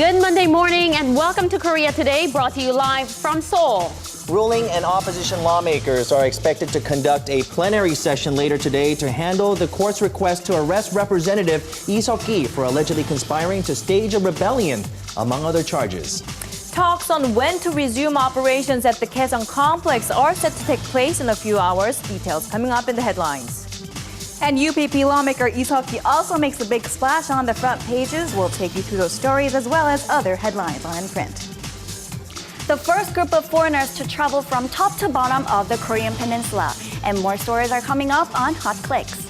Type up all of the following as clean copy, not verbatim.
Good Monday morning and welcome to Korea Today, brought to you live from Seoul. Ruling and opposition lawmakers are expected to conduct a plenary session later today to handle the court's request to arrest Representative Lee Seok-gi for allegedly conspiring to stage a rebellion, among other charges. Talks on when to resume operations at the Kaesong complex are set to take place in a few hours. Details coming up in the headlines. And UPP lawmaker Lee Seok-gi also makes a big splash on the front pages. We'll take you through those stories as well as other headlines on in print. The first group of foreigners to travel from top to bottom of the Korean peninsula. And more stories are coming up on Hot Clicks.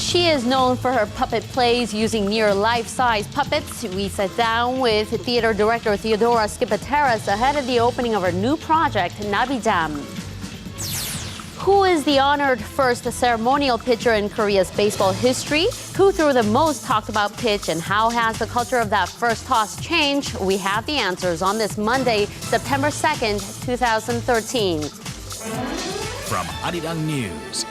She is known for her puppet plays using near life-size puppets. We sat down with theater director Theodora Skipateras ahead of the opening of her new project, Nabijam. Who is the honored first ceremonial pitcher in Korea's baseball history? Who threw the most talked about pitch, and how has the culture of that first toss changed? We have the answers on this Monday, September 2nd, 2013. From Arirang News,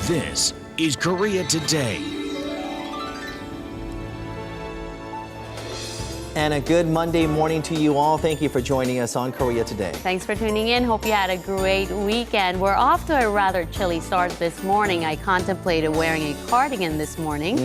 this is Korea Today. And a good Monday morning to you all. Thank you for joining us on Korea Today. Thanks for tuning in. Hope you had a great weekend. We're off to a rather chilly start this morning. I contemplated wearing a cardigan this morning,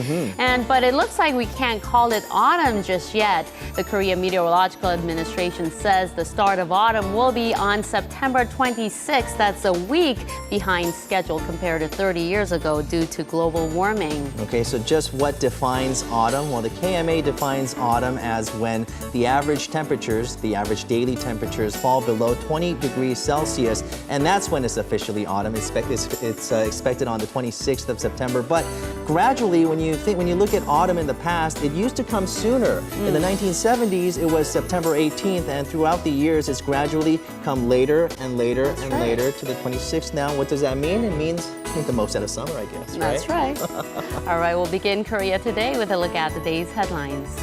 but it looks like we can't call it autumn just yet. The Korea Meteorological Administration says the start of autumn will be on September 26th. That's a week behind schedule compared to 30 years ago due to global warming. Okay, so just what defines autumn? Well, the KMA defines autumn as when the average temperatures, the average daily temperatures fall below 20 degrees Celsius, and that's when it's officially autumn. It's expected on the 26th of September. But gradually, when you look at autumn in the past, it used to come sooner. In the 1970s, it was September 18th, and throughout the years, it's gradually come later and later and later to the 26th. Now, what does that mean? It means make the most out of summer, I guess. That's right. All right, we'll begin Korea Today with a look at today's headlines.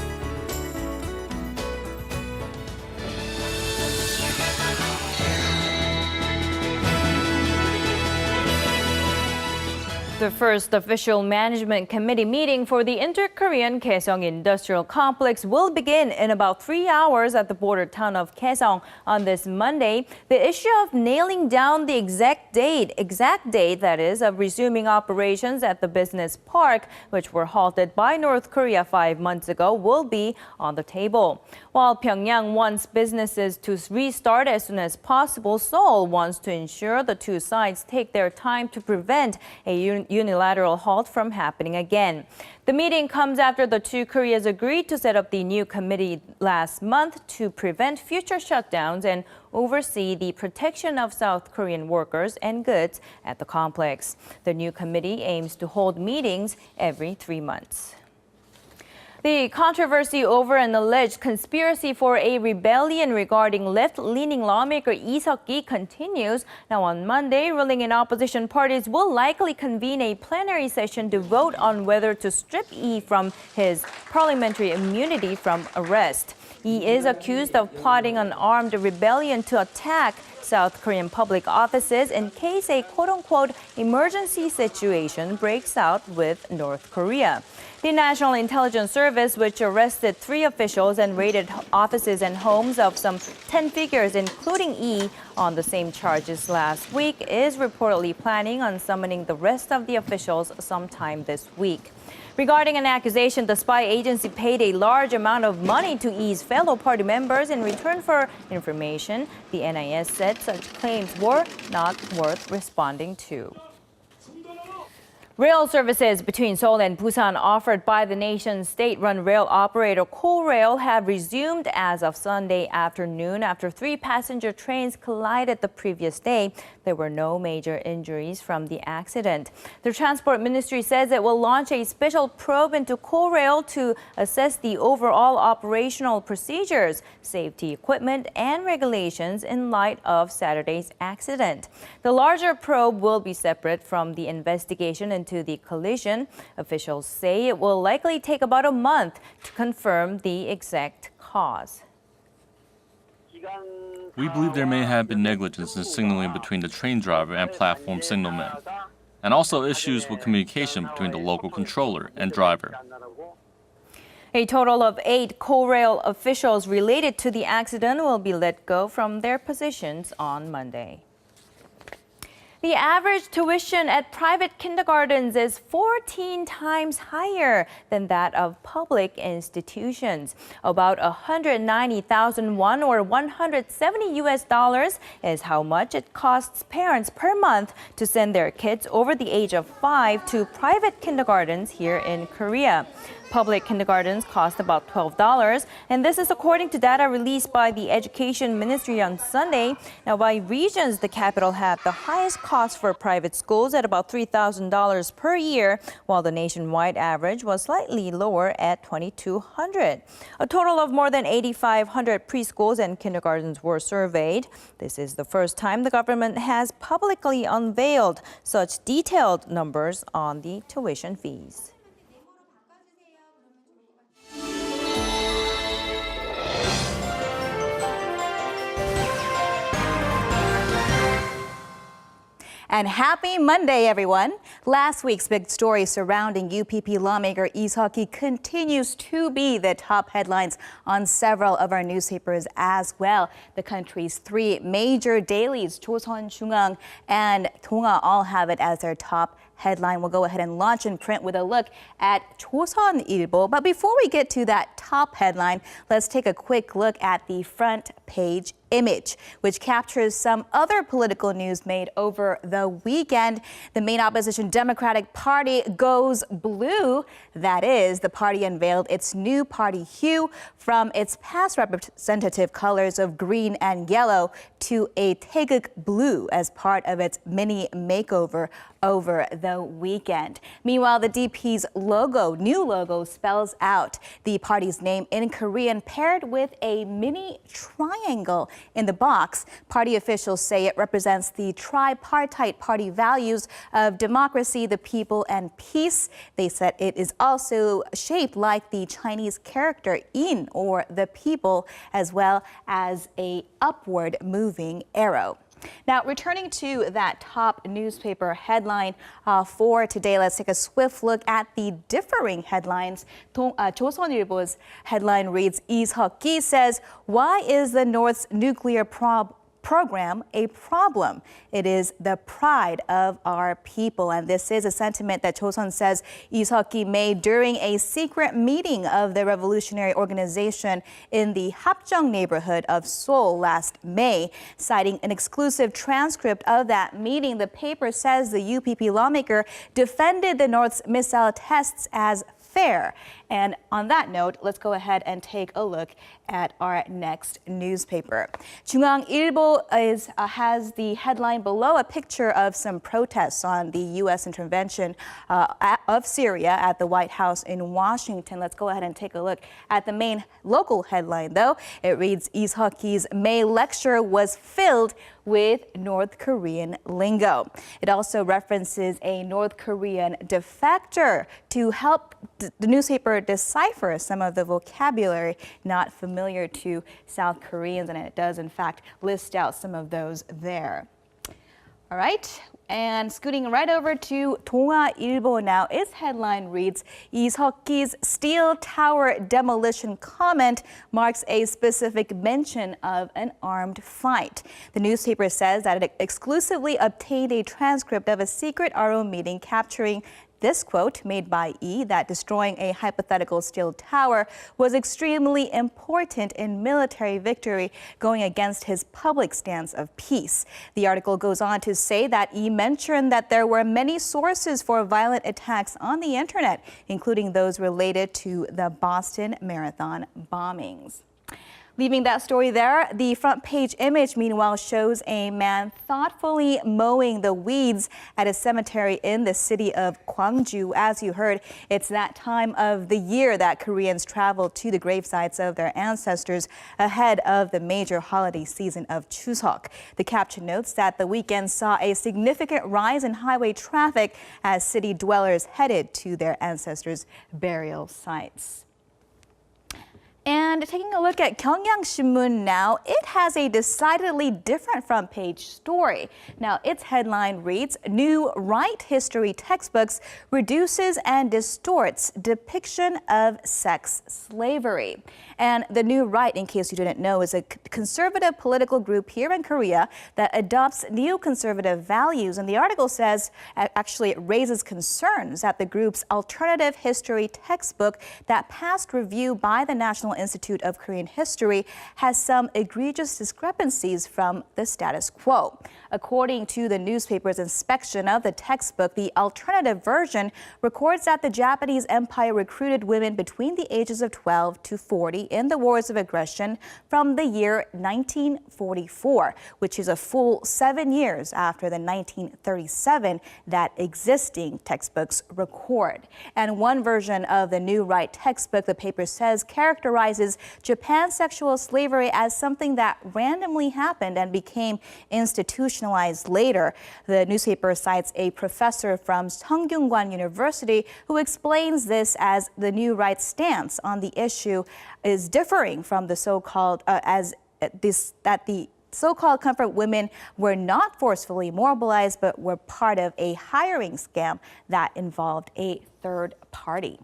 The first official management committee meeting for the Inter-Korean Kaesong Industrial Complex will begin in about 3 hours at the border town of Kaesong on this Monday. The issue of nailing down the exact date that is, of resuming operations at the business park, which were halted by North Korea 5 months ago, will be on the table. While Pyongyang wants businesses to restart as soon as possible, Seoul wants to ensure the two sides take their time to prevent a unilateral halt from happening again. The meeting comes after the two Koreas agreed to set up the new committee last month to prevent future shutdowns and oversee the protection of South Korean workers and goods at the complex. The new committee aims to hold meetings every 3 months. The controversy over an alleged conspiracy for a rebellion regarding left-leaning lawmaker Lee Seok-gi continues. Now on Monday, ruling and opposition parties will likely convene a plenary session to vote on whether to strip Lee from his parliamentary immunity from arrest. He is accused of plotting an armed rebellion to attack South Korean public offices in case a quote-unquote emergency situation breaks out with North Korea. The National Intelligence Service, which arrested 3 officials and raided offices and homes of some 10 figures, including Lee, on the same charges last week, is reportedly planning on summoning the rest of the officials sometime this week. Regarding an accusation, the spy agency paid a large amount of money to Lee's fellow party members in return for information. The NIS said such claims were not worth responding to. Rail services between Seoul and Busan offered by the nation's state-run rail operator Korail have resumed as of Sunday afternoon after 3 passenger trains collided the previous day. There were no major injuries from the accident. The Transport Ministry says it will launch a special probe into Korail to assess the overall operational procedures, safety equipment, and regulations in light of Saturday's accident. The larger probe will be separate from the investigation into the collision. Officials say it will likely take about a month to confirm the exact cause. We believe there may have been negligence in signaling between the train driver and platform signalman. and also issues with communication between the local controller and driver. A total of 8 Korail officials related to the accident will be let go from their positions on Monday. The average tuition at private kindergartens is 14 times higher than that of public institutions. About 190,000 won or $170 is how much it costs parents per month to send their kids over the age of 5 to private kindergartens here in Korea. Public kindergartens cost about $12, and this is according to data released by the Education Ministry on Sunday. Now, by regions, the capital had the highest cost for private schools at about $3,000 per year, while the nationwide average was slightly lower at $2,200. A total of more than 8,500 preschools and kindergartens were surveyed. This is the first time the government has publicly unveiled such detailed numbers on the tuition fees. And happy Monday, everyone. Last week's big story surrounding UPP lawmaker Lee Seok-gi continues to be the top headlines on several of our newspapers as well. The country's 3 major dailies, Joseon, Jungang, and Donga, all have it as their top headline. We'll go ahead and launch in print with a look at Joseon Ilbo. But before we get to that top headline, let's take a quick look at the front page image, which captures some other political news made over the weekend. The main opposition Democratic Party goes blue. That is, the party unveiled its new party hue from its past representative colors of green and yellow to a taeguk blue as part of its mini makeover over the weekend. Meanwhile, the DP's new logo spells out the party's name in Korean paired with a mini triangle in the box. Party officials say it represents the tripartite party values of democracy, the people, and peace. They said it is also shaped like the Chinese character in, or the people, as well as a upward moving arrow. Now, returning to that top newspaper headline for today, let's take a swift look at the differing headlines. 조선일보's headline reads, Lee Seok-gi says, why is the North's nuclear program a problem? It is the pride of our people. And this is a sentiment that Joseon says Lee Seok-gi made during a secret meeting of the revolutionary organization in the Hapjeong neighborhood of Seoul last May. Citing an exclusive transcript of that meeting, the paper says the UPP lawmaker defended the North's missile tests as fair. And on that note, let's go ahead and take a look at our next newspaper. Jungang Ilbo has the headline below, a picture of some protests on the U.S. intervention of Syria at the White House in Washington. Let's go ahead and take a look at the main local headline, though. It reads, Lee Seok-gi's May lecture was filled with North Korean lingo. It also references a North Korean defector to help the newspaper decipher some of the vocabulary not familiar to South Koreans, and it does in fact list out some of those there. All right, and scooting right over to Donga Ilbo now, its headline reads, Lee Seok-gi's steel tower demolition comment marks a specific mention of an armed fight. The newspaper says that it exclusively obtained a transcript of a secret RO meeting capturing this quote made by Lee, that destroying a hypothetical steel tower was extremely important in military victory, going against his public stance of peace. The article goes on to say that Lee mentioned that there were many sources for violent attacks on the internet, including those related to the Boston Marathon bombings. Leaving that story there, the front page image, meanwhile, shows a man thoughtfully mowing the weeds at a cemetery in the city of Gwangju. As you heard, it's that time of the year that Koreans travel to the gravesites of their ancestors ahead of the major holiday season of Chuseok. The caption notes that the weekend saw a significant rise in highway traffic as city dwellers headed to their ancestors' burial sites. And taking a look at Gyeongyang Shinmun now, it has a decidedly different front page story. Now, its headline reads, "New Right History Textbooks Reduces and Distorts Depiction of Sex Slavery." And the New Right, in case you didn't know, is a conservative political group here in Korea that adopts neoconservative values. And the article says, actually, it raises concerns that the group's alternative history textbook that passed review by the National Institute of Korean History has some egregious discrepancies from the status quo. According to the newspaper's inspection of the textbook, the alternative version records that the Japanese Empire recruited women between the ages of 12 to 40 in the wars of aggression from the year 1944, which is a full 7 years after the 1937 that existing textbooks record. And one version of the New Right textbook, the paper says, characterizes Japan's sexual slavery as something that randomly happened and became institutionalized later. The newspaper cites a professor from Seongkyungwan University who explains this as the New Right stance on the issue is differing from the so-called that the so-called comfort women were not forcefully mobilized, but were part of a hiring scam that involved a third party.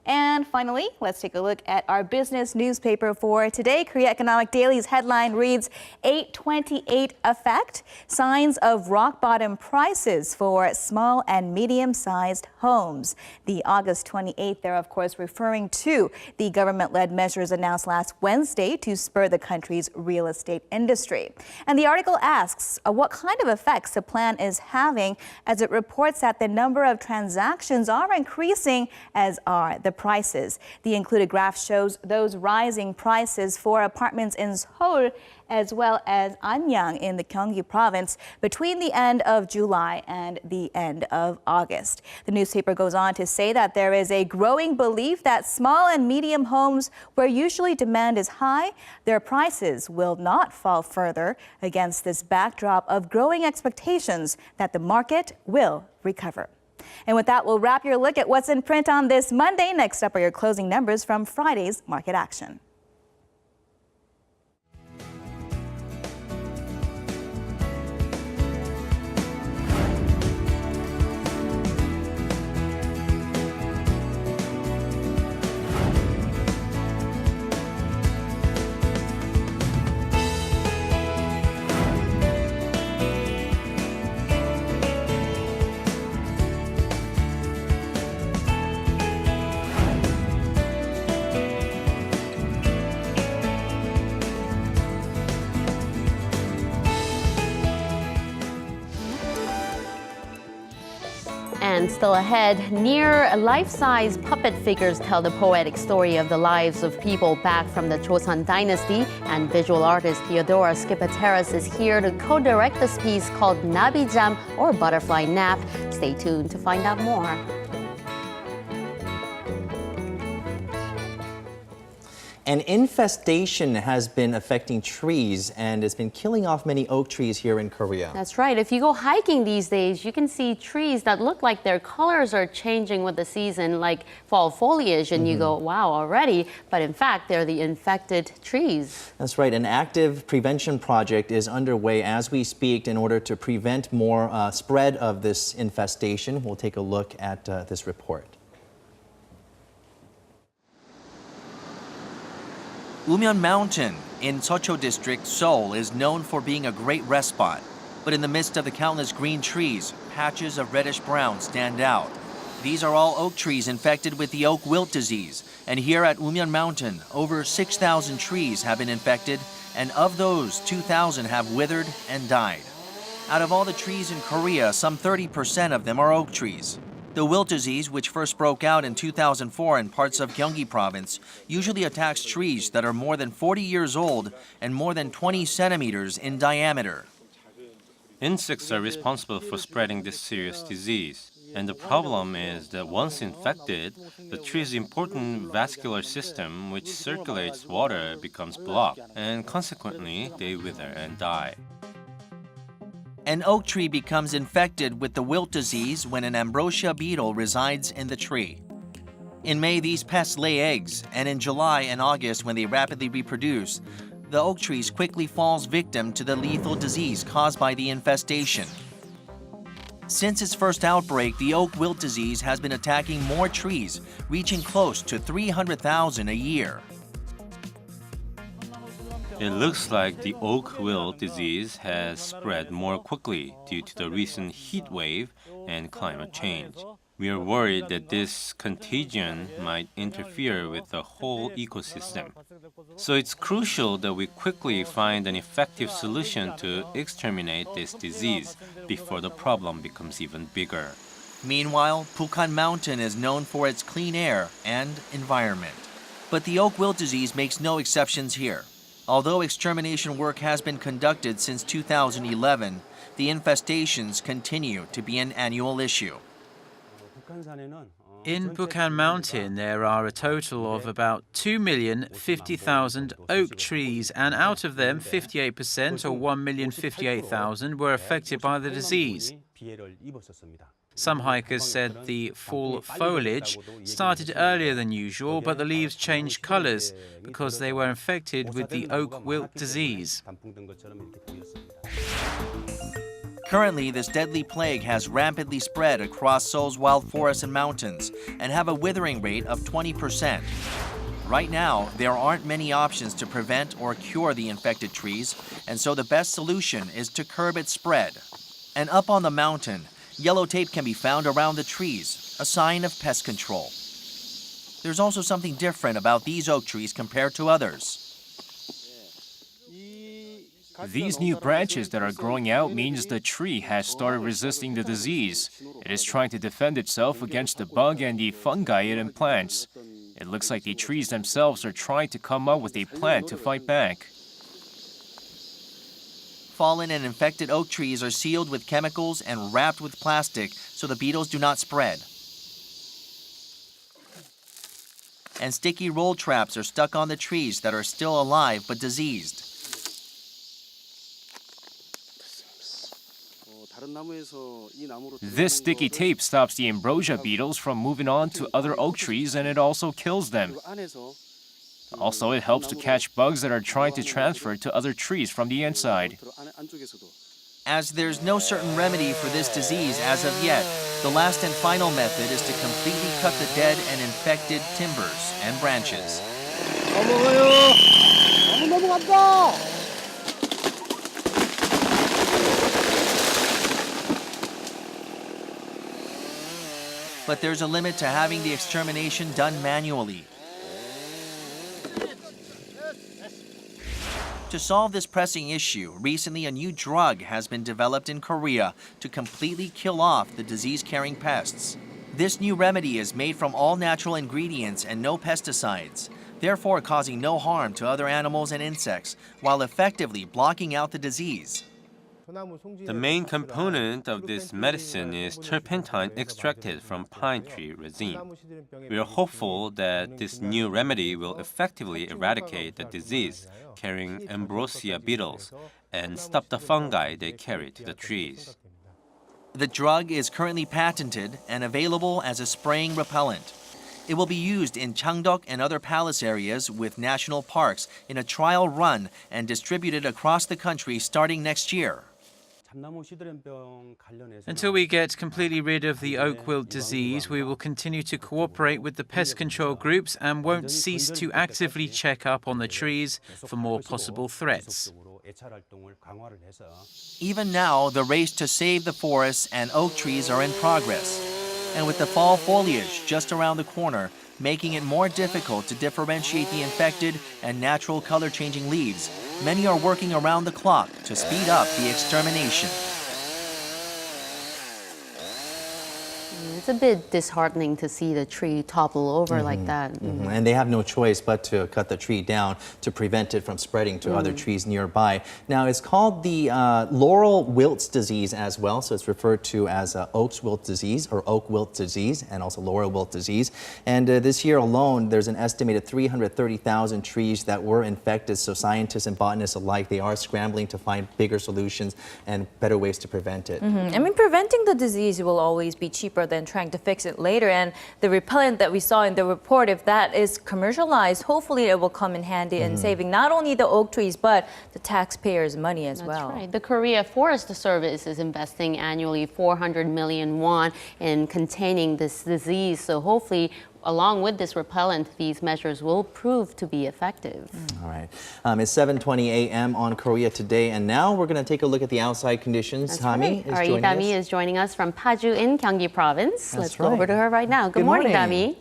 And finally, let's take a look at our business newspaper for today. Korea Economic Daily's headline reads, Ep388 effect, signs of rock bottom prices for small and medium-sized homes. The August 28th, they're of course referring to the government-led measures announced last Wednesday to spur the country's real estate industry. And the article asks what kind of effects the plan is having, as it reports that the number of transactions are increasing, as are the prices. The included graph shows those rising prices for apartments in Seoul as well as Anyang in the Gyeonggi province between the end of July and the end of August. The newspaper goes on to say that there is a growing belief that small and medium homes, where usually demand is high, their prices will not fall further against this backdrop of growing expectations that the market will recover. And with that, we'll wrap your look at what's in print on this Monday. Next up are your closing numbers from Friday's market action. And still ahead, near life-size puppet figures tell the poetic story of the lives of people back from the Joseon dynasty, and visual artist Theodora Skipateras is here to co-direct this piece called Nabijam, or Butterfly Nap. Stay tuned to find out more. An infestation has been affecting trees, and it's been killing off many oak trees here in Korea. That's right. If you go hiking these days, you can see trees that look like their colors are changing with the season, like fall foliage, and you go, wow, already. But in fact, they're the infected trees. That's right. An active prevention project is underway as we speak in order to prevent more spread of this infestation. We'll take a look at this report. Umyeon Mountain in Seocho District, Seoul, is known for being a great rest spot. But in the midst of the countless green trees, patches of reddish-brown stand out. These are all oak trees infected with the oak wilt disease. And here at Umyeon Mountain, over 6,000 trees have been infected, and of those, 2,000 have withered and died. Out of all the trees in Korea, some 30% of them are oak trees. The wilt disease, which first broke out in 2004 in parts of Gyeonggi province, usually attacks trees that are more than 40 years old and more than 20 centimeters in diameter. Insects are responsible for spreading this serious disease. And the problem is that once infected, the tree's important vascular system, which circulates water, becomes blocked, and consequently, they wither and die. An oak tree becomes infected with the wilt disease when an ambrosia beetle resides in the tree. In May, these pests lay eggs, and in July and August, when they rapidly reproduce, the oak trees quickly falls victim to the lethal disease caused by the infestation. Since its first outbreak, the oak wilt disease has been attacking more trees, reaching close to 300,000 a year. It looks like the oak wilt disease has spread more quickly due to the recent heat wave and climate change. We are worried that this contagion might interfere with the whole ecosystem. So it's crucial that we quickly find an effective solution to exterminate this disease before the problem becomes even bigger. Meanwhile, Bukhan Mountain is known for its clean air and environment. But the oak wilt disease makes no exceptions here. Although extermination work has been conducted since 2011, the infestations continue to be an annual issue. In Bukhan Mountain, there are a total of about 2,050,000 oak trees, and out of them, 58% or 1,058,000 were affected by the disease. Some hikers said the fall foliage started earlier than usual, but the leaves changed colors because they were infected with the oak wilt disease. Currently, this deadly plague has rapidly spread across Seoul's wild forests and mountains and have a withering rate of 20%. Right now, there aren't many options to prevent or cure the infected trees, and so the best solution is to curb its spread. And up on the mountain, yellow tape can be found around the trees, a sign of pest control. There's also something different about these oak trees compared to others. These new branches that are growing out means the tree has started resisting the disease. It is trying to defend itself against the bug and the fungi it implants. It looks like the trees themselves are trying to come up with a plan to fight back. Fallen and infected oak trees are sealed with chemicals and wrapped with plastic so the beetles do not spread. And sticky roll traps are stuck on the trees that are still alive but diseased. This sticky tape stops the ambrosia beetles from moving on to other oak trees, and it also kills them. Also, it helps to catch bugs that are trying to transfer to other trees from the inside. As there's no certain remedy for this disease as of yet, the last and final method is to completely cut the dead and infected timbers and branches. But there's a limit to having the extermination done manually. To solve this pressing issue, recently a new drug has been developed in Korea to completely kill off the disease-carrying pests. This new remedy is made from all natural ingredients and no pesticides, therefore causing no harm to other animals and insects, while effectively blocking out the disease. The main component of this medicine is turpentine extracted from pine tree resin. We are hopeful that this new remedy will effectively eradicate the disease carrying ambrosia beetles and stop the fungi they carry to the trees. The drug is currently patented and available as a spraying repellent. It will be used in Changdeok and other palace areas with national parks in a trial run and distributed across the country starting next year. Until we get completely rid of the oak wilt disease, we will continue to cooperate with the pest control groups and won't cease to actively check up on the trees for more possible threats. Even now, the race to save the forests and oak trees are in progress. And with the fall foliage just around the corner, making it more difficult to differentiate the infected and natural color-changing leaves, many are working around the clock to speed up the extermination. It's a bit disheartening to see the tree topple over like that. And they have no choice but to cut the tree down to prevent it from spreading to other trees nearby. Now, it's called the laurel wilts disease as well, so it's referred to as oak wilt disease or oak wilt disease and also laurel wilt disease. And this year alone, there's an estimated 330,000 trees that were infected, so scientists and botanists alike, they are scrambling to find bigger solutions and better ways to prevent it. I mean, preventing the disease will always be cheaper than trying to fix it later. And the repellent that we saw in the report, if that is commercialized, hopefully it will come in handy in saving not only the oak trees, but the taxpayers' money as well. That's right. The Korea Forest Service is investing annually 400 million won in containing this disease. So hopefully, along with this repellent, these measures will prove to be effective. All right. It's 7:20 a.m. on Korea Today, and now we're going to take a look at the outside conditions. Tami is Our joining Dami us. is joining us from Paju in Gyeonggi Province. Let's go right. over to her right now. Good morning, Dami.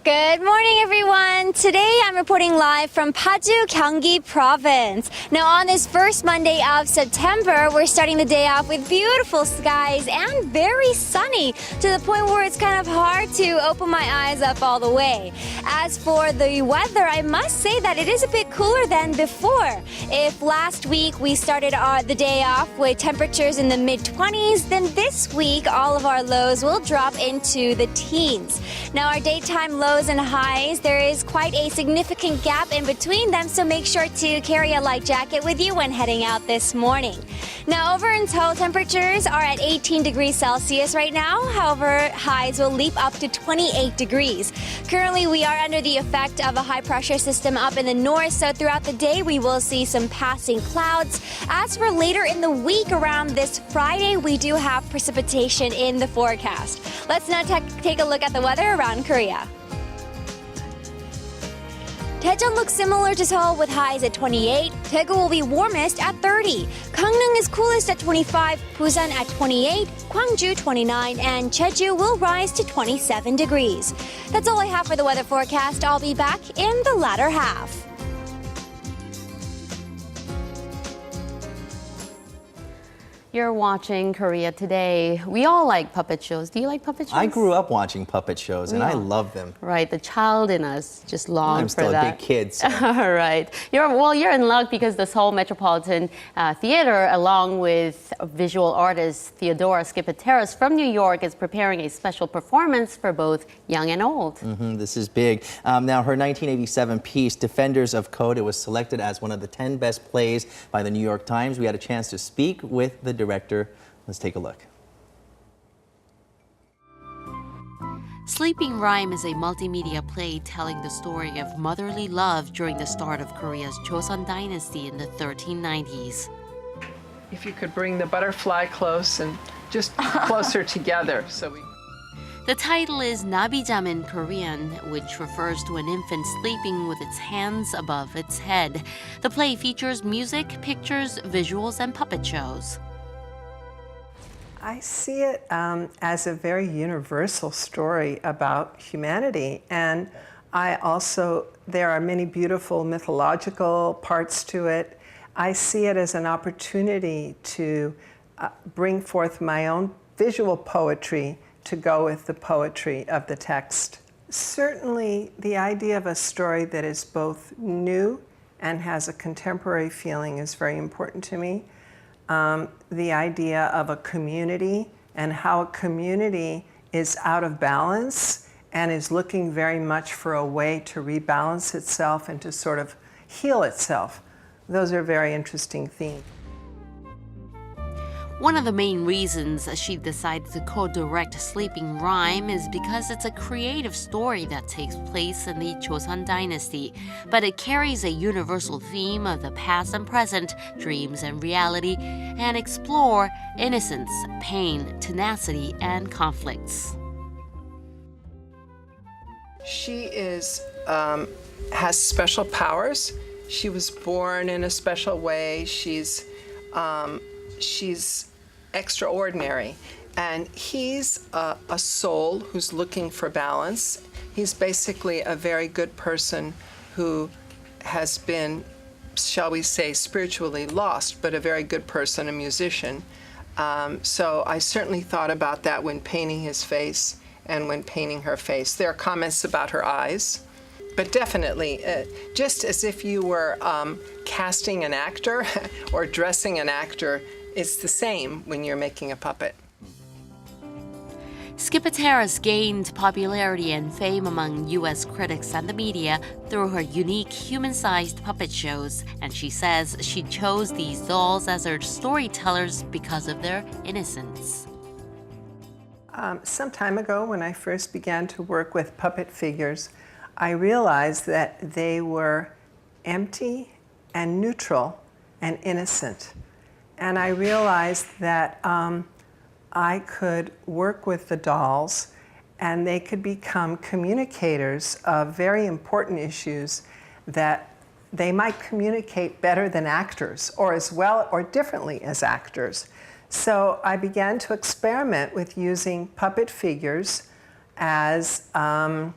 Good morning, everyone. Today I'm reporting live from Paju, Gyeonggi Province. Now, on this first Monday of September, we're starting the day off with beautiful skies and very sunny to the point where it's kind of hard to open my eyes up all the way. As for the weather, I must say that it is a bit cooler than before. If last week we started the day off with temperatures in the mid-20s, then this week all of our lows will drop into the teens. Now, our daytime lows and highs, there is quite a significant gap in between them, so make sure to carry a light jacket with you when heading out this morning. Now, over in Seoul, temperatures are at 18 degrees Celsius right now. However, highs will leap up to 28 degrees. Currently, we are under the effect of a high pressure system up in the north, so throughout the day we will see some passing clouds. As for later in the week, around this Friday, we do have precipitation in the forecast. Let's now take a look at the weather around Korea. Daejeon looks similar to Seoul with highs at 28. Daegu will be warmest at 30. Gangneung is coolest at 25. Busan at 28. Gwangju 29. And Jeju will rise to 27 degrees. That's all I have for the weather forecast. I'll be back in the latter half. You're watching Korea Today. We all like puppet shows. Do you like puppet shows? I grew up watching puppet shows, and I love them. Right, the child in us just longs for I'm still that. a big kid. So. All right. You're in luck because the Seoul Metropolitan Theater, along with visual artist Theodora Skipateras from New York, is preparing a special performance for both young and old. This is big. Now, her 1987 piece, Defenders of Code, it was selected as one of the 10 best plays by the New York Times. We had a chance to speak with the director. Let's take a look. Sleeping Rhyme is a multimedia play telling the story of motherly love during the start of Korea's Joseon dynasty in the 1390s. If you could bring the butterfly close and just closer together. The title is Nabijam in Korean, which refers to an infant sleeping with its hands above its head. The play features music, pictures, visuals, and puppet shows. I see it as a very universal story about humanity, and there are many beautiful mythological parts to it. I see it as an opportunity to bring forth my own visual poetry to go with the poetry of the text. Certainly, the idea of a story that is both new and has a contemporary feeling is very important to me. The idea of a community and how a community is out of balance and is looking very much for a way to rebalance itself and to sort of heal itself. Those are very interesting themes. One of the main reasons she decided to co-direct Sleeping Rhyme is because it's a creative story that takes place in the Joseon dynasty, but it carries a universal theme of the past and present, dreams and reality, and explore innocence, pain, tenacity, and conflicts. She has special powers. She was born in a special way. She's extraordinary. And he's a soul who's looking for balance. He's basically a very good person who has been, shall we say, spiritually lost, but a very good person, a musician. So I certainly thought about that when painting his face and when painting her face. There are comments about her eyes, but definitely, just as if you were casting an actor or dressing an actor, it's the same when you're making a puppet. Skipateras gained popularity and fame among U.S. critics and the media through her unique human-sized puppet shows, and she says she chose these dolls as her storytellers because of their innocence. some time ago, when I first began to work with puppet figures, I realized that they were empty and neutral and innocent. And I realized that I could work with the dolls and they could become communicators of very important issues that they might communicate better than actors, or as well or differently as actors. So I began to experiment with using puppet figures as kind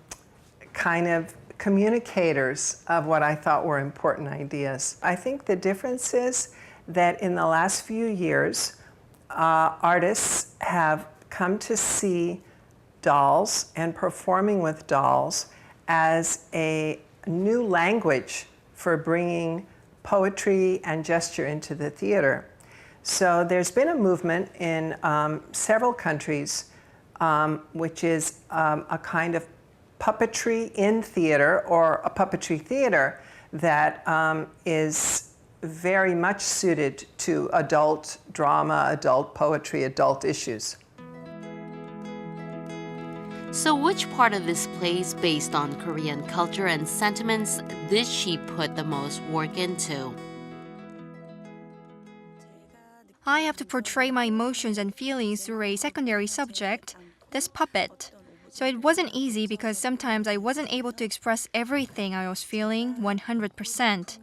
of communicators of what I thought were important ideas. I think the difference is that in the last few years, artists have come to see dolls and performing with dolls as a new language for bringing poetry and gesture into the theater. So there's been a movement in several countries, which is a kind of puppetry in theater, or a puppetry theater that is very much suited to adult drama, adult poetry, adult issues. So which part of this play is based on Korean culture and sentiments did she put the most work into? I have to portray my emotions and feelings through a secondary subject, this puppet. So it wasn't easy because sometimes I wasn't able to express everything I was feeling 100%.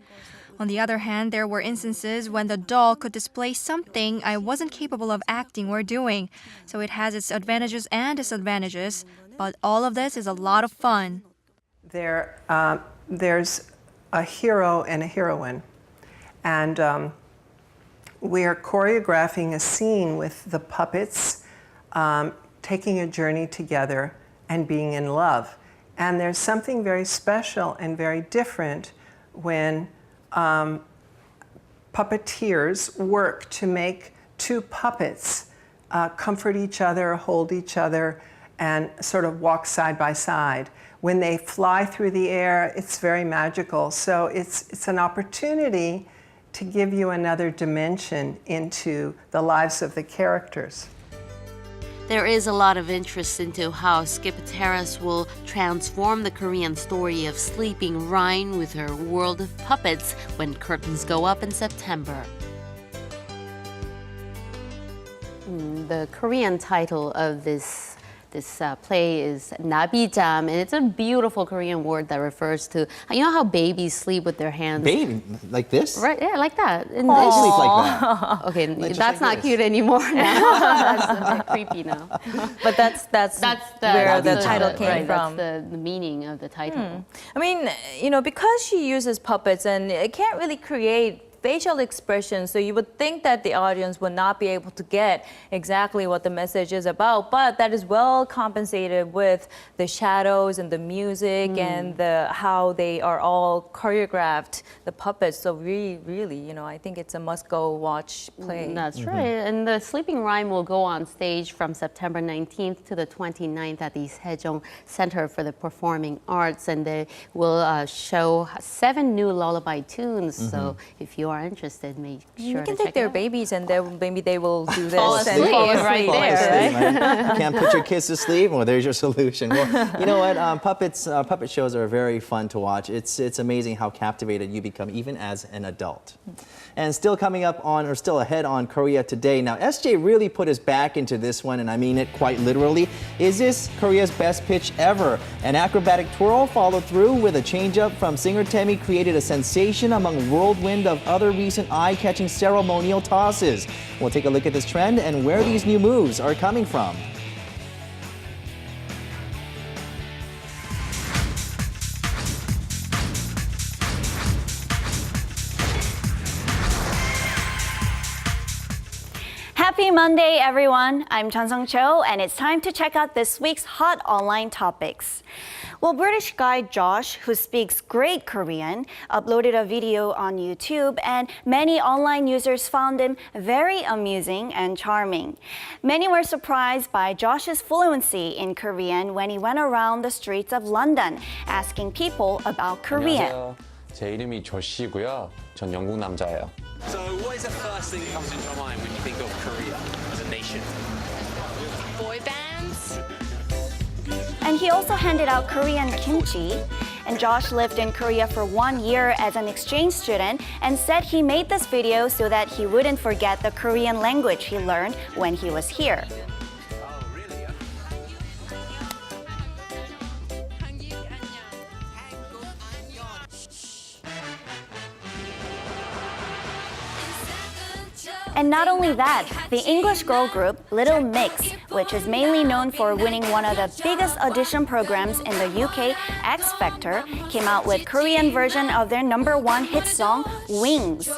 On the other hand, there were instances when the doll could display something I wasn't capable of acting or doing. So it has its advantages and disadvantages, but all of this is a lot of fun. There's a hero and a heroine, and we're choreographing a scene with the puppets taking a journey together and being in love. And there's something very special and very different when puppeteers work to make two puppets comfort each other, hold each other, and sort of walk side by side. When they fly through the air, it's very magical. So it's an opportunity to give you another dimension into the lives of the characters. There is a lot of interest into how Skipateras will transform the Korean story of Sleeping Rhine with her world of puppets when curtains go up in September. The Korean title of this play is Nabijam, and it's a beautiful Korean word that refers to, you know how babies sleep with their hands? Baby? Like this? Right, yeah, like that. They sleep like that. Okay, Like that's like not this. cute anymore now. That's a bit creepy now. But that's where the title came from. That's the meaning of the title. I mean, because she uses puppets and it can't really create facial expressions, so you would think that the audience would not be able to get exactly what the message is about, but that is well compensated with the shadows and the music and how they are all choreographed, the puppets. So really, I think it's a must-go watch play. That's right. And the Sleeping Rhine will go on stage from September 19th to the 29th at the Sejong Center for the Performing Arts, and they will show 7 new lullaby tunes. So if you are interested, make sure you can to take check their it out. babies and maybe they will do this Fall and asleep fall asleep right there, there, right? You can't put your kids to sleep? Well, there's your solution. Well, you know what? Puppet shows are very fun to watch. It's amazing how captivated you become even as an adult. And still ahead on Korea Today. Now, SJ really put his back into this one, and I mean it quite literally. Is this Korea's best pitch ever? An acrobatic twirl followed through with a change-up from singer Temi created a sensation among a whirlwind of other recent eye-catching ceremonial tosses. We'll take a look at this trend and where these new moves are coming from. Happy Monday, everyone. I'm Chun Sung Cho, and it's time to check out this week's hot online topics. Well, British guy Josh, who speaks great Korean, uploaded a video on YouTube, and many online users found him very amusing and charming. Many were surprised by Josh's fluency in Korean when he went around the streets of London, asking people about Korean. 안녕하세요. 제 이름이 조시고요. 전 영국 남자예요. So what is the first thing that comes into your mind when you think of Korea as a nation? Boy bands, And he also handed out Korean kimchi. And Josh lived in Korea for 1 year as an exchange student and said he made this video so that he wouldn't forget the Korean language he learned when he was here. And not only that, the English girl group Little Mix, which is mainly known for winning one of the biggest audition programs in the UK, X Factor, came out with Korean version of their #1 hit song, Wings.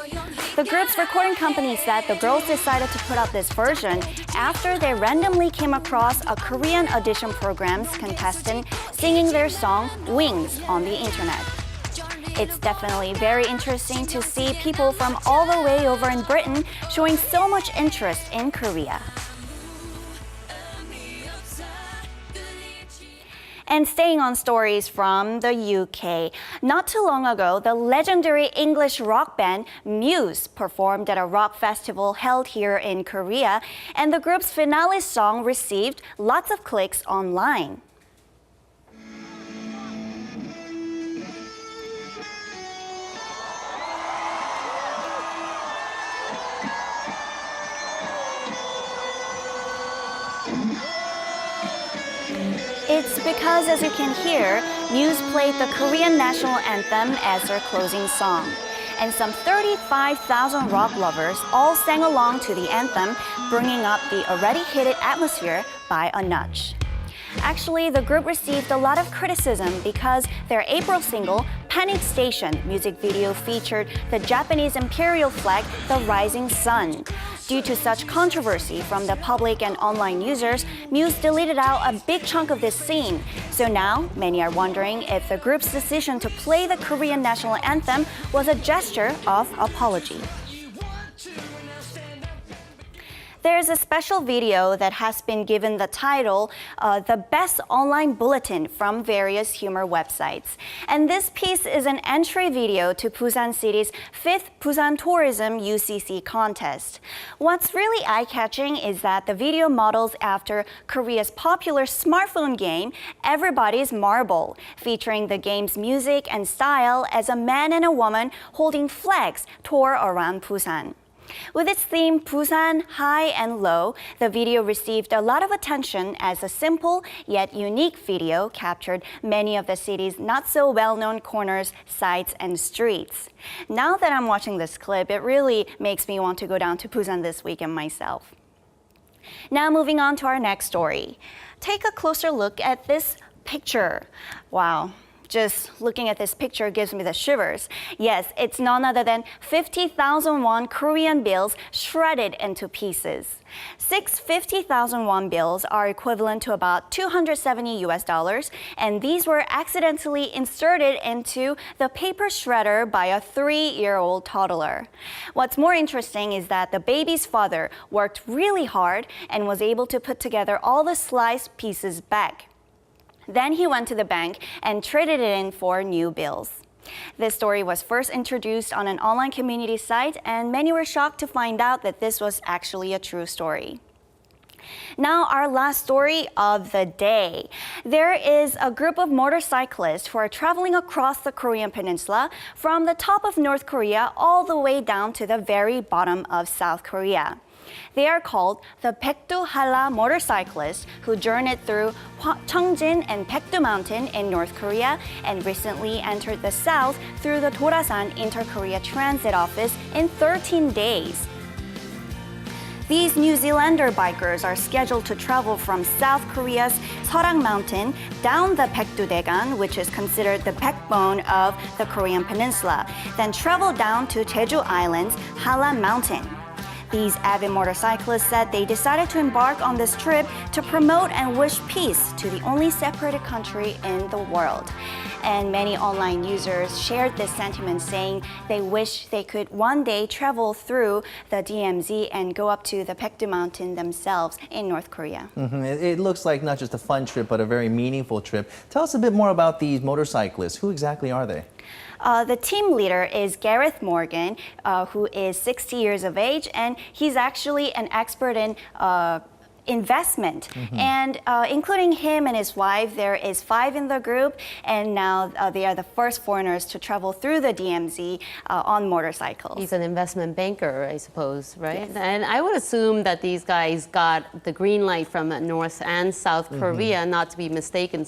The group's recording company said the girls decided to put out this version after they randomly came across a Korean audition program's contestant singing their song, Wings, on the internet. It's definitely very interesting to see people from all the way over in Britain showing so much interest in Korea. And staying on stories from the UK, not too long ago, the legendary English rock band Muse performed at a rock festival held here in Korea, and the group's finale song received lots of clicks online. It's because, as you can hear, Muse played the Korean national anthem as their closing song. And some 35,000 rock lovers all sang along to the anthem, bringing up the already heated atmosphere by a notch. Actually, the group received a lot of criticism because their April single, Panic Station music video featured the Japanese imperial flag, the rising sun. Due to such controversy from the public and online users, Muse deleted out a big chunk of this scene. So now, many are wondering if the group's decision to play the Korean national anthem was a gesture of apology. There's a special video that has been given the title, The Best Online Bulletin from various humor websites. And this piece is an entry video to Busan City's 5th Busan Tourism UCC contest. What's really eye-catching is that the video models after Korea's popular smartphone game, Everybody's Marble, featuring the game's music and style as a man and a woman holding flags tour around Busan. With its theme Busan High and Low, the video received a lot of attention as a simple yet unique video captured many of the city's not so well-known corners, sites, and streets. Now that I'm watching this clip, it really makes me want to go down to Busan this weekend myself. Now moving on to our next story. Take a closer look at this picture. Wow. Just looking at this picture gives me the shivers. Yes, it's none other than 50,000 won Korean bills shredded into pieces. 6 50,000 won bills are equivalent to about $270 US, and these were accidentally inserted into the paper shredder by a 3-year-old toddler. What's more interesting is that the baby's father worked really hard and was able to put together all the sliced pieces back. Then he went to the bank and traded it in for new bills. This story was first introduced on an online community site, and many were shocked to find out that this was actually a true story. Now, our last story of the day. There is a group of motorcyclists who are traveling across the Korean peninsula from the top of North Korea all the way down to the very bottom of South Korea. They are called the Baekdu Halla motorcyclists, who journeyed through Cheongjin and Baekdu Mountain in North Korea and recently entered the south through the Dorasan Inter-Korea Transit Office in 13 days. These New Zealander bikers are scheduled to travel from South Korea's Seorang Mountain down the Baekdu-daegan, which is considered the backbone of the Korean peninsula, then travel down to Jeju Island's Halla Mountain. These avid motorcyclists said they decided to embark on this trip to promote and wish peace to the only separated country in the world. And many online users shared this sentiment, saying they wish they could one day travel through the DMZ and go up to the Baekdu Mountain themselves in North Korea. It looks like not just a fun trip, but a very meaningful trip. Tell us a bit more about these motorcyclists. Who exactly are they? The team leader is Gareth Morgan, who is 60 years of age, and he's actually an expert in investment. And including him and his wife, there is 5 in the group, and now they are the first foreigners to travel through the DMZ on motorcycles. He's an investment banker, I suppose, right? Yes. And I would assume that these guys got the green light from North and South Korea, not to be mistaken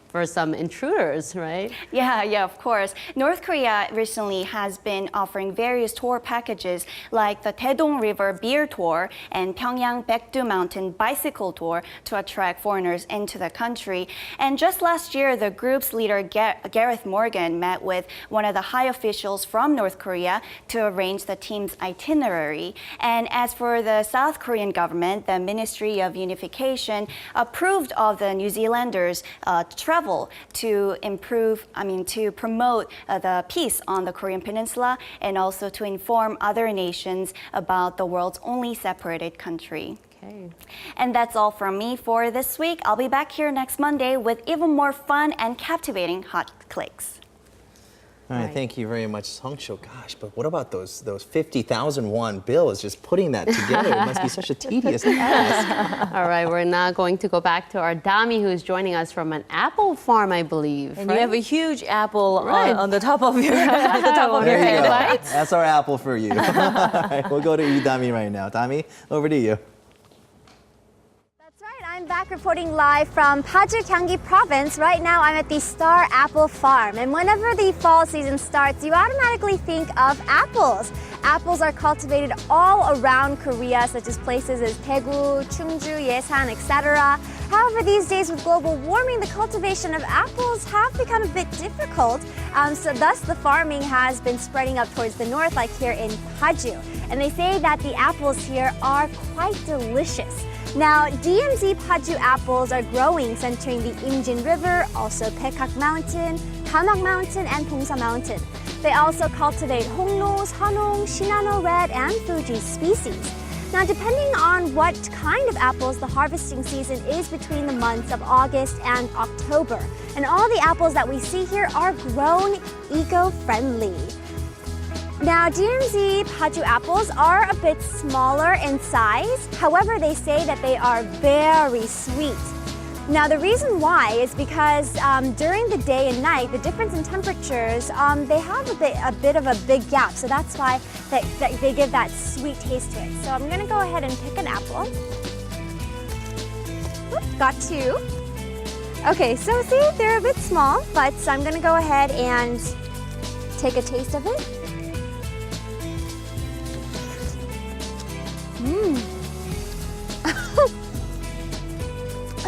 for some intruders, right? Yeah, of course. North Korea recently has been offering various tour packages like the Taedong River Beer Tour and Pyongyang Baekdu Mountain Bicycle Tour to attract foreigners into the country. And just last year, the group's leader, Gareth Morgan, met with one of the high officials from North Korea to arrange the team's itinerary. And as for the South Korean government, the Ministry of Unification approved of the New Zealanders' travel to promote the peace on the Korean Peninsula and also to inform other nations about the world's only separated country. Okay. And that's all from me for this week. I'll be back here next Monday with even more fun and captivating hot clicks. All right, thank you very much, Seong-Sho. Gosh, but what about those 50,000 won bills? Just putting that together, it must be such a tedious task. All right, we're now going to go back to our Dami, who is joining us from an apple farm, I believe. And you have a huge apple on the top of your head, right? That's our apple for you. All right, we'll go to Dami right now. Dami, over to you. I'm back reporting live from Paju, Gyeonggi Province. Right now I'm at the Star Apple Farm, and whenever the fall season starts, you automatically think of apples. Apples are cultivated all around Korea, such as places as Daegu, Chungju, Yesan, etc. However, these days with global warming, the cultivation of apples have become a bit difficult. So thus the farming has been spreading up towards the north, like here in Paju. And they say that the apples here are quite delicious. Now, DMZ Paju apples are growing centering the Imjin River, also Baekak Mountain, Hamak Mountain, and Pongsa Mountain. They also cultivate Hongno, Sanong, Shinano Red, and Fuji species. Now, depending on what kind of apples, the harvesting season is between the months of August and October. And all the apples that we see here are grown eco-friendly. Now, DMZ Paju apples are a bit smaller in size. However, they say that they are very sweet. Now, the reason why is because during the day and night, the difference in temperatures, they have a bit of a big gap. So that's why they give that sweet taste to it. So I'm going to go ahead and pick an apple. Oops, got 2. Okay, so see, they're a bit small, but I'm going to go ahead and take a taste of it.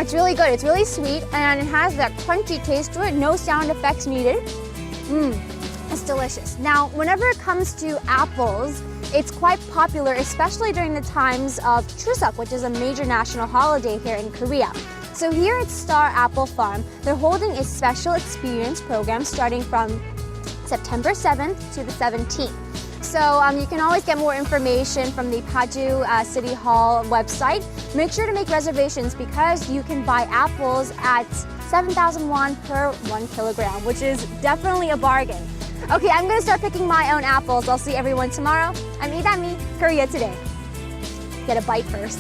It's really good. It's really sweet, and it has that crunchy taste to it. No sound effects needed. It's delicious. Now, whenever it comes to apples, it's quite popular, especially during the times of Chuseok, which is a major national holiday here in Korea. So here at Star Apple Farm, they're holding a special experience program starting from September 7th to the 17th. So you can always get more information from the Paju City Hall website. Make sure to make reservations because you can buy apples at 7,000 won per 1 kilogram, which is definitely a bargain. Okay, I'm gonna start picking my own apples. I'll see everyone tomorrow. I'm Idami, Korea Today. Get a bite first.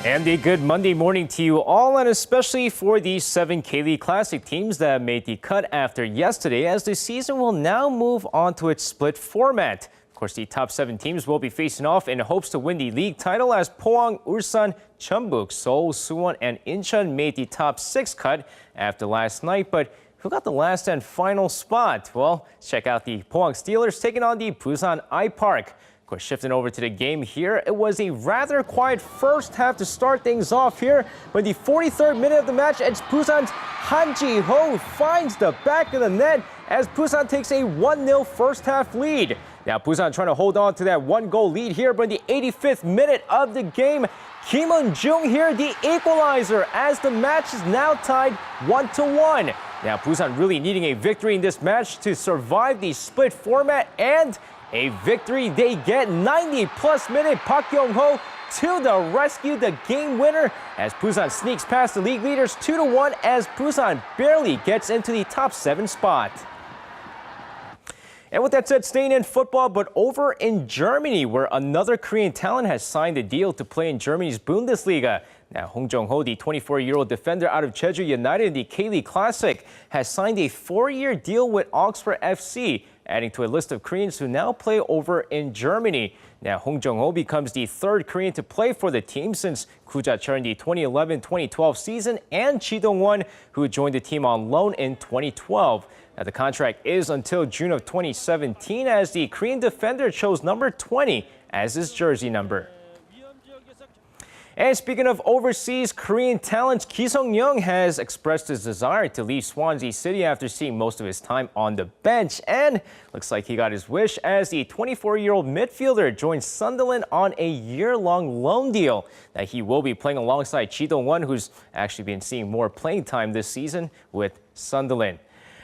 And a good Monday morning to you all, and especially for the 7 K-League Classic teams that made the cut after yesterday, as the season will now move on to its split format. Of course, the top 7 teams will be facing off in hopes to win the league title, as Pohang, Ulsan, Jeonbuk, Seoul, Suwon, and Incheon made the top 6 cut after last night. But who got the last and final spot? Well, check out the Pohang Steelers taking on the Busan I-Park. Of course, shifting over to the game here, it was a rather quiet first half to start things off here. But the 43rd minute of the match, it's Busan's Han Ji-ho who finds the back of the net as Busan takes a 1-0 first half lead. Now, Busan trying to hold on to that 1-goal lead here, but in the 85th minute of the game, Kim Eun-jung here, the equalizer, as the match is now tied 1-1. Now, Busan really needing a victory in this match to survive the split format and A victory they get. 90-plus minute Park Kyung-ho to the rescue, the game winner as Busan sneaks past the league leaders 2-1 as Busan barely gets into the top 7 spot. And with that said, staying in football, but over in Germany, where another Korean talent has signed a deal to play in Germany's Bundesliga. Now, Hong Jung-ho, the 24-year-old defender out of Jeju United in the K-League Classic, has signed a 4-year deal with Augsburg FC, adding to a list of Koreans who now play over in Germany. Now, Hong Jung-ho becomes the 3rd Korean to play for the team since Koo Ja-cheol in the 2011-2012 season and Chi Dong-won, who joined the team on loan in 2012. Now, the contract is until June of 2017 as the Korean defender chose number 20 as his jersey number. And speaking of overseas Korean talents, Ki Sung-young has expressed his desire to leave Swansea City after seeing most of his time on the bench. And looks like he got his wish as the 24-year-old midfielder joins Sunderland on a year-long loan deal. Now, he will be playing alongside Chi Dong-won, who's actually been seeing more playing time this season with Sunderland.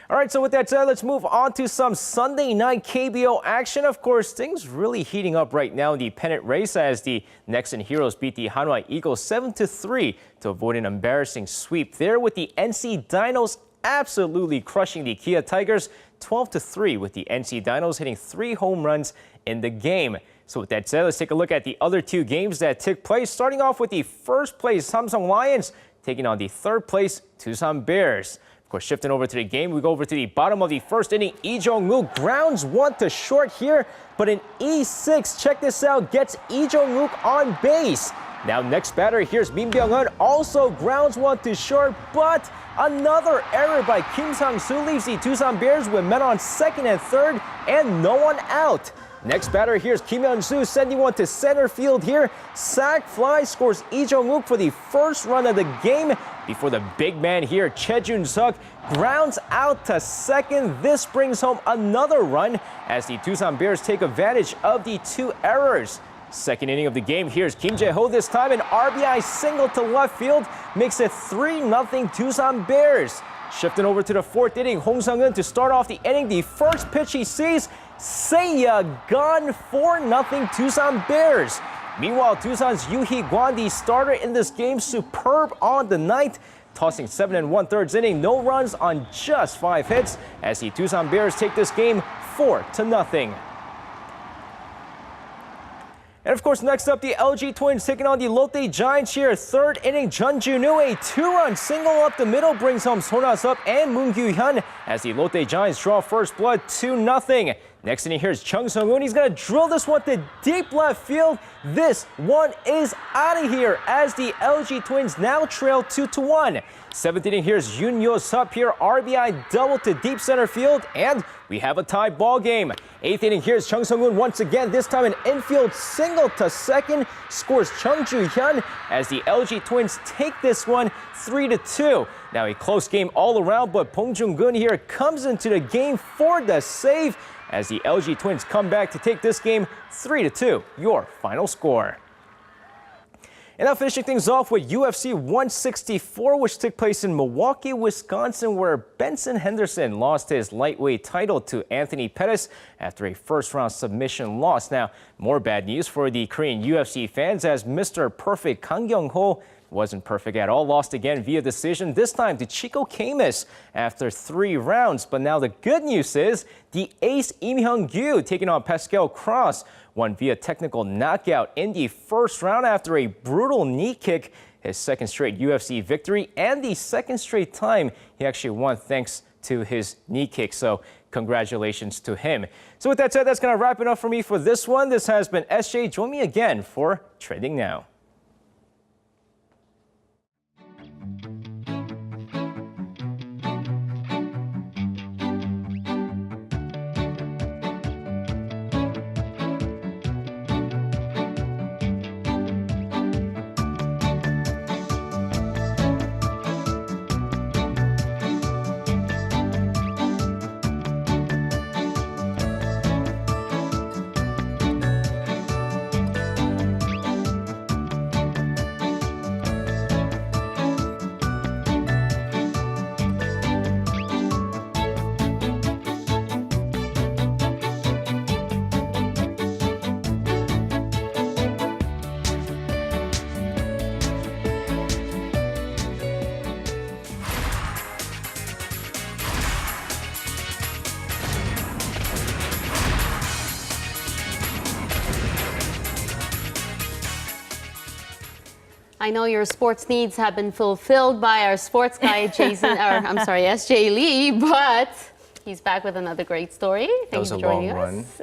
All right, so with that said, let's move on to some Sunday night KBO action. Of course, things really heating up right now in the pennant race as the Nexen Heroes beat the Hanwha Eagles 7-3 to avoid an embarrassing sweep there, with the NC Dinos absolutely crushing the Kia Tigers 12-3, with the NC Dinos hitting 3 home runs in the game. So with that said, let's take a look at the other 2 games that took place, starting off with the first place Samsung Lions taking on the 3rd place Tusan Bears. Of course, shifting over to the game, we go over to the bottom of the first inning. Lee Jong-wook grounds 1 to short here, but an E6, check this out, gets Lee Jong-wook on base. Now next batter, here's Min Byung-hun, also grounds 1 to short, but another error by Kim Sang-soo leaves the Tusan Bears with men on 2nd and 3rd and no one out. Next batter, here's Kim Hyun-soo sending 1 to center field here. Sac fly scores Lee Jong-wook for the first run of the game before the big man here, Choi Jun-suk, grounds out to 2nd. This brings home another run as the Tusan Bears take advantage of the 2 errors. Second inning of the game, here's Kim Jae-ho this time. An RBI single to left field makes it 3-0 Tusan Bears. Shifting over to the 4th inning, Hong Sung-eun to start off the inning. The first pitch he sees, Seiya gone, 4-0 Tusan Bears. Meanwhile, Tusan's Yoo Hee-kwan, the starter in this game, superb on the night, tossing 7 1/3 inning, no runs on just 5 hits as the Tusan Bears take this game 4-0. And of course, next up, the LG Twins taking on the Lotte Giants here. 3rd inning, Jeon Jun-woo, a 2-run single up the middle brings home Son Ha-seop and Moon Kyu-hyun as the Lotte Giants draw first blood 2-0. Next inning, here's Chung Sung-hoon. He's going to drill this one to deep left field. This one is out of here as the LG Twins now trail 2-1. 7th inning, here's Yoon Yo-sup here. RBI double to deep center field, and we have a tie ball game. 8th inning, here's Chung Sung-hoon once again. This time an infield single to 2nd scores Chung Ju-hyun as the LG Twins take this one 3-2. Now a close game all around, but Bong Joon-gun here comes into the game for the save as the LG Twins come back to take this game 3-2, your final score. And now finishing things off with UFC 164, which took place in Milwaukee, Wisconsin, where Benson Henderson lost his lightweight title to Anthony Pettis after a first-round submission loss. Now, more bad news for the Korean UFC fans as Mr. Perfect Kang Kyung-ho wasn't perfect at all, lost again via decision, this time to Chico Camus after 3 rounds. But now the good news is the ace Im Hyung-gyu taking on Pascal Cross won via technical knockout in the first round after a brutal knee kick, his 2nd straight UFC victory and the 2nd straight time he actually won thanks to his knee kick. So congratulations to him. So with that said, that's going to wrap it up for me for this one. This has been SJ. Join me again for Trending Now. I know your sports needs have been fulfilled by our sports guy, SJ Lee, but he's back with another great story. Thank you for joining us.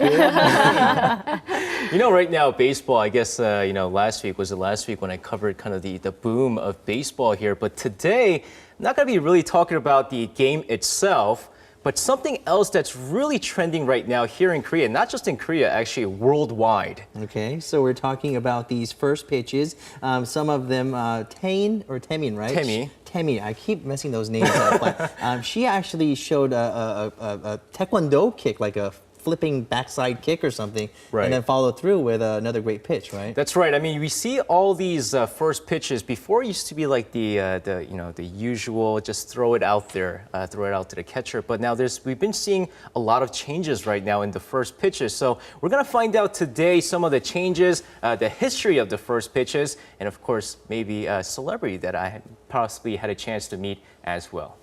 You know, right now, baseball, I guess, last week was the last week when I covered kind of the boom of baseball here. But today, I'm not going to be really talking about the game itself, but something else that's really trending right now here in Korea, not just in Korea, actually worldwide. Okay, so we're talking about these first pitches. Some of them, Taemin, right? Taemin, I keep messing those names up, but she actually showed a taekwondo kick, like a flipping backside kick or something, and then followed through with another great pitch, right? That's right. I mean, we see all these first pitches. Before, it used to be like the usual, just throw it out there, throw it out to the catcher. But now we've been seeing a lot of changes right now in the first pitches. So we're gonna find out today some of the changes, the history of the first pitches, and of course, maybe a celebrity that I possibly had a chance to meet as well.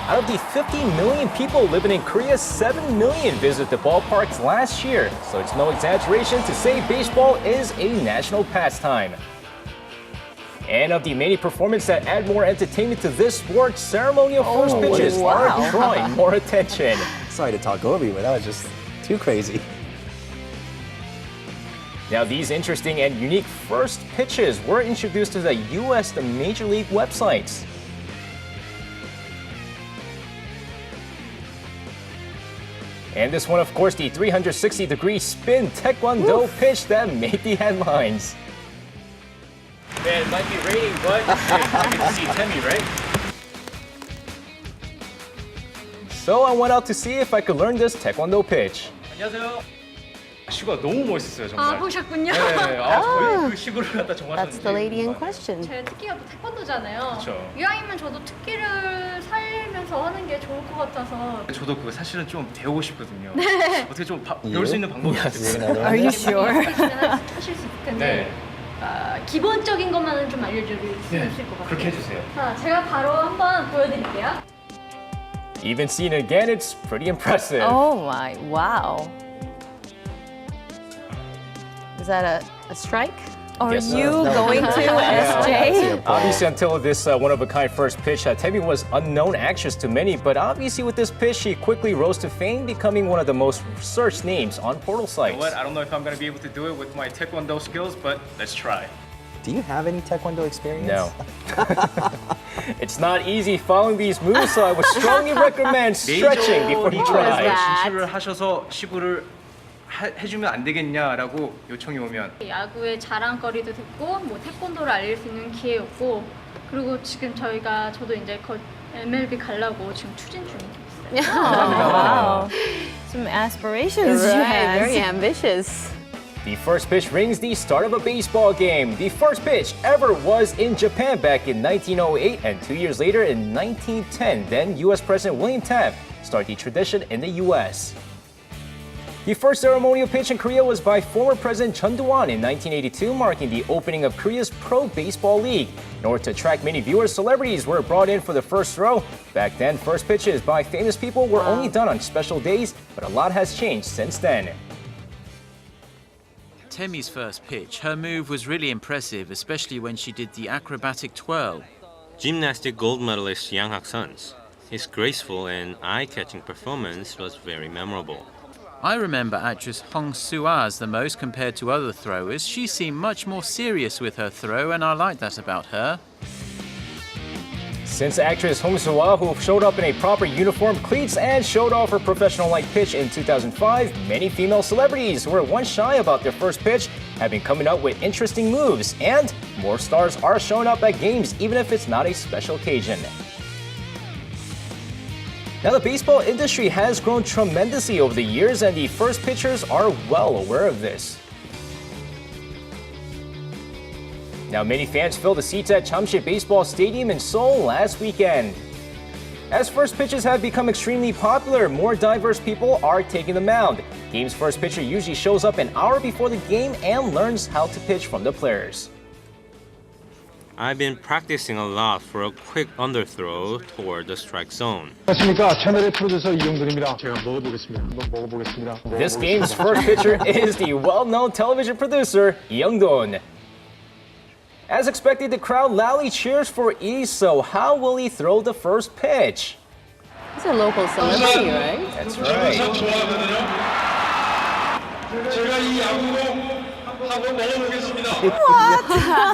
Out of the 50 million people living in Korea, 7 million visited the ballparks last year. So it's no exaggeration to say baseball is a national pastime. And of the many performances that add more entertainment to this sport, ceremonial first pitches are drawing more attention. Sorry to talk over you, but that was just too crazy. Now, these interesting and unique first pitches were introduced to the U.S. Major League websites. And this one, of course, the 360-degree spin taekwondo pitch that made the headlines. Man, it might be raining, but I get to see Temi, right? So I went out to see if I could learn this taekwondo pitch. 안녕하세요. 슈가 너무 멋있었어요, 정말. 보셨군요. 네, 저희 그 시구를 갖다 정말 That's the lady in question. 제 특기가 또 태권도잖아요. 그쵸. 이왕이면 저도 특기를 살면서 하는 게 좋을 것 같아서. 저도 그거 사실은 좀 배우고 싶거든요. 어떻게 좀 배울 수 있는 방법이 있을까요? Are you sure? 하실 수 있을 텐데. 기본적인 것만은 좀 알려줄 수 있을 것 같아요. 그렇게 해주세요. 자, 제가 바로 한번 보여드릴게요. Even seeing it again, it's pretty impressive. Oh my, wow. Is that a strike? Are Yes, you no. going to, SJ? Obviously, until this one-of-a-kind first pitch, Taemin was unknown actress to many, but obviously with this pitch, she quickly rose to fame, becoming one of the most searched names on portal sites. You know what? I don't know if I'm going to be able to do it with my taekwondo skills, but let's try. Do you have any taekwondo experience? No. It's not easy following these moves, so I would strongly recommend stretching before you try. 진출을 하셔서 시구를 해주면 안 되겠냐라고 요청이 오면 야구의 자랑거리도 됐고, 뭐 태권도를 알릴 수 있는 기회였고, 그리고 지금 저도 이제 MLB 가려고 지금 추진 중에 있어요. Wow. Some aspirations you have. Very ambitious. The first pitch rings the start of a baseball game. The first pitch ever was in Japan back in 1908, and 2 years later in 1910, then U.S. President William Taft started the tradition in the U.S. The first ceremonial pitch in Korea was by former President Chun Doo-hwan in 1982, marking the opening of Korea's Pro Baseball League. In order to attract many viewers, celebrities were brought in for the first throw. Back then, first pitches by famous people were only done on special days, but a lot has changed since then. Temi's first pitch, her move was really impressive, especially when she did the acrobatic twirl. Gymnastic gold medalist Yang Hak-sun's. His graceful and eye-catching performance was very memorable. I remember actress Hong Soo-ah's the most compared to other throwers. She seemed much more serious with her throw, and I like that about her. Since actress Hong Soo-ah, who showed up in a proper uniform, cleats, and showed off her professional-like pitch in 2005, many female celebrities who were once shy about their first pitch have been coming up with interesting moves, and more stars are showing up at games even if it's not a special occasion. Now, the baseball industry has grown tremendously over the years, and the first pitchers are well aware of this. Now, many fans filled the seats at Chamsi Baseball Stadium in Seoul last weekend. As first pitches have become extremely popular, more diverse people are taking the mound. Game's first pitcher usually shows up an hour before the game and learns how to pitch from the players. I've been practicing a lot for a quick underthrow toward the strike zone. 안녕하십니까. 채널A 프로듀서 이용근입니다. 제가 먹어보겠습니다. 한번 먹어보겠습니다. This game's first pitcher is the well-known television producer, Young-don. As expected, the crowd loudly cheers for Lee, so how will he throw the first pitch? He's a local celebrity, right? That's right.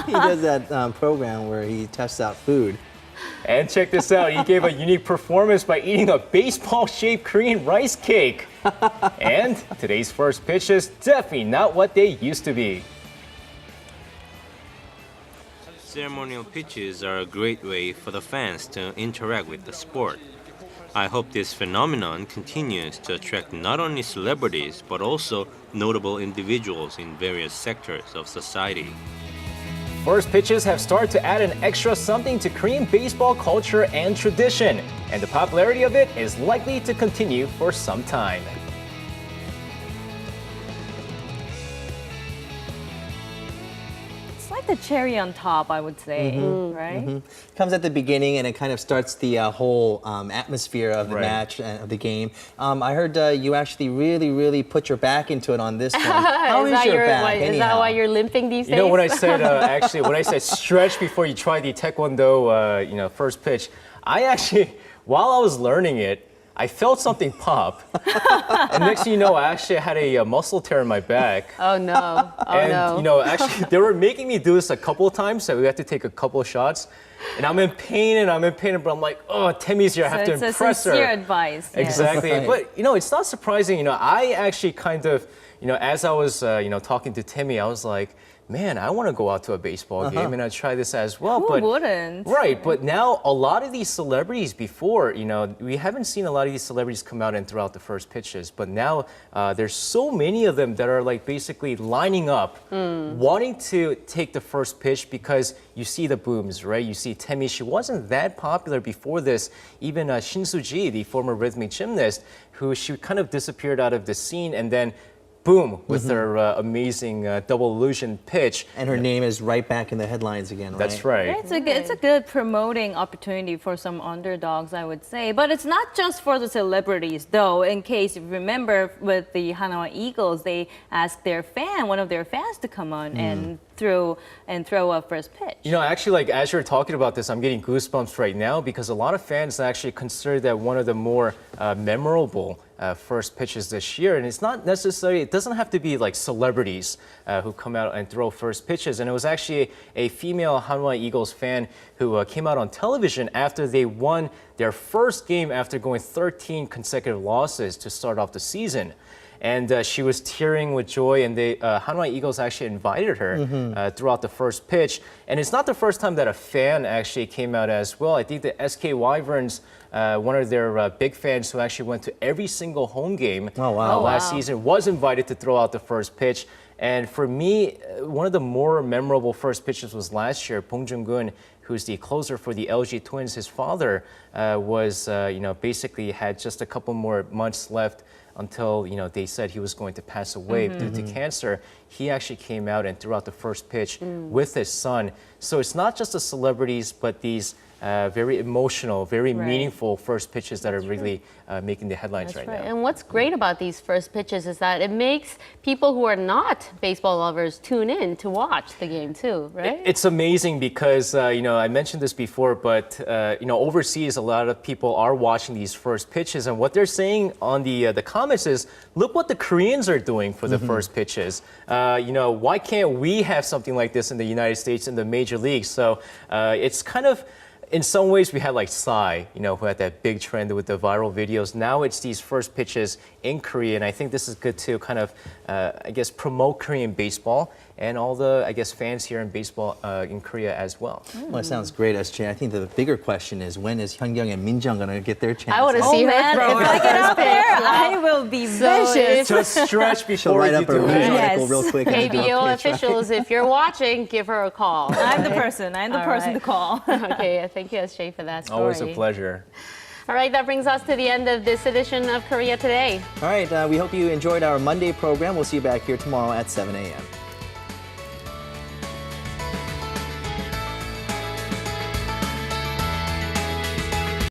He does that program where he tests out food. And check this out, he gave a unique performance by eating a baseball-shaped Korean rice cake. And today's first pitch is definitely not what they used to be. Ceremonial pitches are a great way for the fans to interact with the sport. I hope this phenomenon continues to attract not only celebrities but also notable individuals in various sectors of society. First pitches have started to add an extra something to Korean baseball culture and tradition, and the popularity of it is likely to continue for some time. It's like the cherry on top, I would say, right? Comes at the beginning and it kind of starts the whole atmosphere of the match and of the game. I heard you actually really put your back into it on this one. How is your back anyhow? Is that why you're limping these days? You know, when I said when I said stretch before you try the Taekwondo, first pitch, I actually, while I was learning it, I felt something pop. And next thing you know, I actually had a muscle tear in my back. Oh no! And actually, they were making me do this a couple of times, so we had to take a couple of shots. And I'm in pain, but I'm like, oh, Temmie's here, I have to impress her. It's a sincere advice. Yes. Exactly. Right. But, it's not surprising. I actually kind of, as I was, talking to Temmie, I was like, man, I want to go out to a baseball game and I try this as well. Who wouldn't? Right, but now a lot of these celebrities before, we haven't seen a lot of these celebrities come out and throw out the first pitches, but now there's so many of them that are like basically lining up, wanting to take the first pitch because you see the booms, right? You see Temmie, she wasn't that popular before this. Even Shin Soo-ji, the former rhythmic gymnast, she kind of disappeared out of the scene and then boom, with her amazing double illusion pitch. And her name is right back in the headlines again, right? That's right. Yeah, it's a good promoting opportunity for some underdogs, I would say. But it's not just for the celebrities, though. In case you remember with the Hanwha Eagles, they asked one of their fans to come on and throw a first pitch. Actually, as you're talking about this, I'm getting goosebumps right now because a lot of fans actually consider that one of the more memorable first pitches this year. And it's not necessarily, it doesn't have to be like celebrities who come out and throw first pitches. And it was actually a female Hanwha Eagles fan who came out on television after they won their first game after going 13 consecutive losses to start off the season. And she was tearing with joy, and the Hanwha Eagles actually invited her throughout the first pitch. And it's not the first time that a fan actually came out as well. I think the SK Wyverns, one of their big fans who actually went to every single home game last season, was invited to throw out the first pitch. And for me, one of the more memorable first pitches was last year. Bong Joon-gun, who's the closer for the LG Twins, his father was, basically had just a couple more months left until, they said he was going to pass away due to cancer. He actually came out and threw out the first pitch with his son. So it's not just the celebrities, but these very emotional, very meaningful first pitches that are really making the headlines right now. And what's great about these first pitches is that it makes people who are not baseball lovers tune in to watch the game too, right? It's amazing because, I mentioned this before, but, overseas, a lot of people are watching these first pitches. And what they're saying on the comments is, look what the Koreans are doing for the first pitches. Why can't we have something like this in the United States in the major leagues? So it's kind of, in some ways, we had like Psy, who had that big trend with the viral videos. Now it's these first pitches in Korea, and I think this is good to kind of, promote Korean baseball and all the, fans here in baseball in Korea as well. Well, it sounds great, SJ. I think the bigger question is, when is Hyungyung and Minjung going to get their chance? I want to see her throw if I get out there, I will be vicious. Just stretch before you do it. Article real quick. KBO officials, if you're watching, give her a call. I'm the person to call. Okay, thank you, SJ, for that story. Always a pleasure. All right, that brings us to the end of this edition of Korea Today. All right, we hope you enjoyed our Monday program. We'll see you back here tomorrow at 7 a.m.